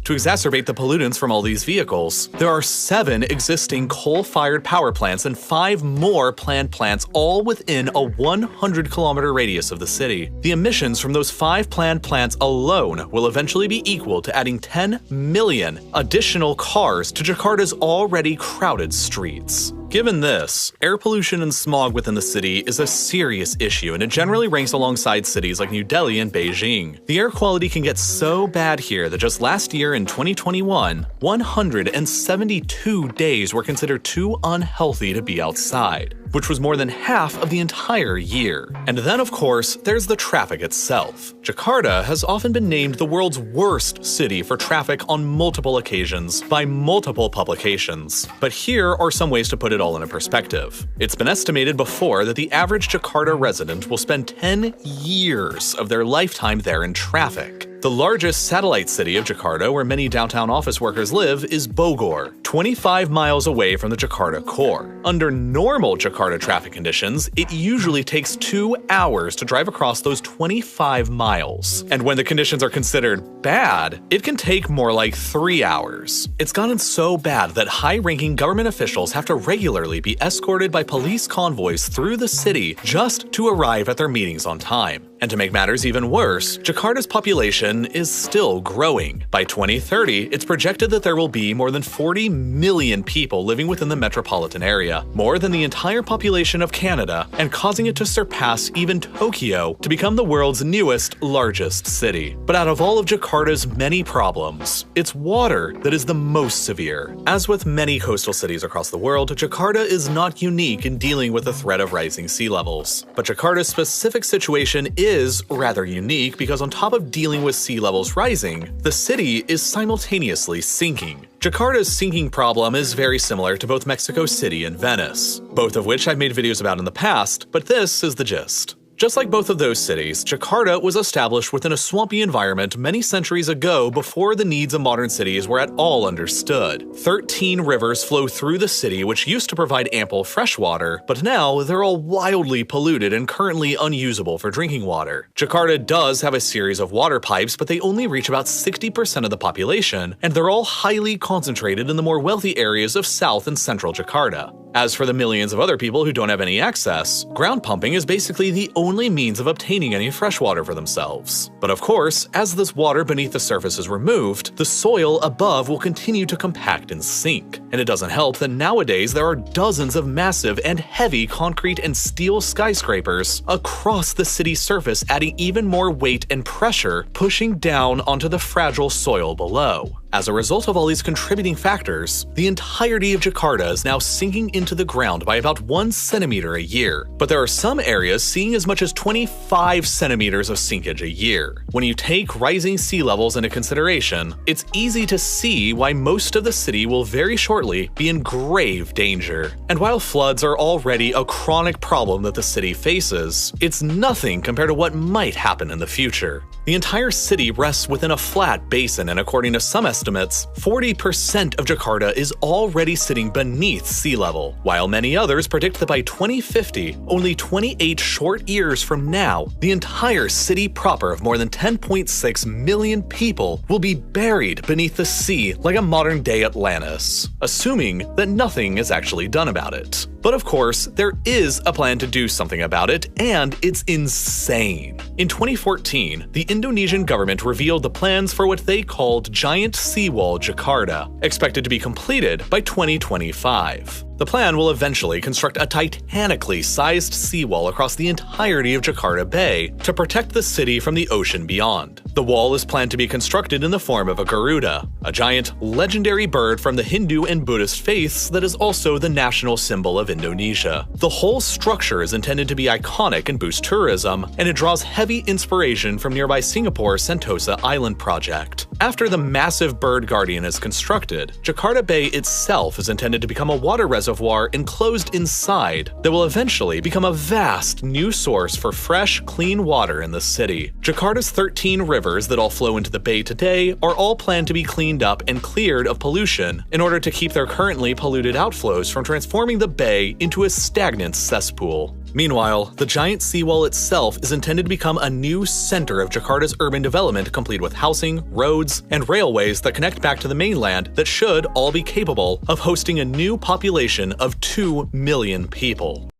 To exacerbate the pollutants from all these vehicles, there are 7 existing coal-fired power plants and 5 more planned plants all within a 100-kilometer radius of the city. The emissions from those 5 planned plants alone will eventually be equal to adding 10 million additional cars to Jakarta's already crowded streets. Given this, air pollution and smog within the city is a serious issue, and it generally ranks alongside cities like New Delhi and Beijing. The air quality can get so bad here that just last year in 2021, 172 days were considered too unhealthy to be outside, which was more than half of the entire year. And then, of course, there's the traffic itself. Jakarta has often been named the world's worst city for traffic on multiple occasions by multiple publications. But here are some ways to put it all in a perspective. It's been estimated before that the average Jakarta resident will spend 10 years of their lifetime there in traffic. The largest satellite city of Jakarta, where many downtown office workers live, is Bogor, 25 miles away from the Jakarta core. Under normal Jakarta traffic conditions, it usually takes 2 hours to drive across those 25 miles. And when the conditions are considered bad, it can take more like 3 hours. It's gotten so bad that high-ranking government officials have to regularly be escorted by police convoys through the city just to arrive at their meetings on time. And to make matters even worse, Jakarta's population is still growing. By 2030, it's projected that there will be more than 40 million people living within the metropolitan area, more than the entire population of Canada, and causing it to surpass even Tokyo to become the world's newest, largest city. But out of all of Jakarta's many problems, it's water that is the most severe. As with many coastal cities across the world, Jakarta is not unique in dealing with the threat of rising sea levels. But Jakarta's specific situation is rather unique because on top of dealing with sea levels rising, the city is simultaneously sinking. Jakarta's sinking problem is very similar to both Mexico City and Venice, both of which I've made videos about in the past, but this is the gist. Just like both of those cities, Jakarta was established within a swampy environment many centuries ago before the needs of modern cities were at all understood. 13 rivers flow through the city which used to provide ample fresh water, but now they're all wildly polluted and currently unusable for drinking water. Jakarta does have a series of water pipes, but they only reach about 60% of the population, and they're all highly concentrated in the more wealthy areas of South and Central Jakarta. As for the millions of other people who don't have any access, ground pumping is basically the only means of obtaining any fresh water for themselves. But of course, as this water beneath the surface is removed, the soil above will continue to compact and sink. And it doesn't help that nowadays there are dozens of massive and heavy concrete and steel skyscrapers across the city's surface, adding even more weight and pressure, pushing down onto the fragile soil below. As a result of all these contributing factors, the entirety of Jakarta is now sinking into the ground by about 1 centimeter a year. But there are some areas seeing as much as 25 centimeters of sinkage a year. When you take rising sea levels into consideration, it's easy to see why most of the city will very shortly be in grave danger. And while floods are already a chronic problem that the city faces, it's nothing compared to what might happen in the future. The entire city rests within a flat basin, and according to some estimates, 40% of Jakarta is already sitting beneath sea level, while many others predict that by 2050, only 28 short years from now, the entire city proper of more than 10.6 million people will be buried beneath the sea like a modern-day Atlantis, assuming that nothing is actually done about it. But of course, there is a plan to do something about it, and it's insane. In 2014, the Indonesian government revealed the plans for what they called Giant Seawall Jakarta, expected to be completed by 2025. The plan will eventually construct a titanically sized seawall across the entirety of Jakarta Bay to protect the city from the ocean beyond. The wall is planned to be constructed in the form of a Garuda, a giant, legendary bird from the Hindu and Buddhist faiths that is also the national symbol of Indonesia. The whole structure is intended to be iconic and boost tourism, and it draws heavy inspiration from nearby Singapore's Sentosa Island project. After the massive bird guardian is constructed, Jakarta Bay itself is intended to become a water reservoir enclosed inside that will eventually become a vast new source for fresh, clean water in the city. Jakarta's 13 rivers that all flow into the bay today are all planned to be cleaned up and cleared of pollution in order to keep their currently polluted outflows from transforming the bay into a stagnant cesspool. Meanwhile, the giant seawall itself is intended to become a new center of Jakarta's urban development, complete with housing, roads, and railways that connect back to the mainland that should all be capable of hosting a new population of 2 million people.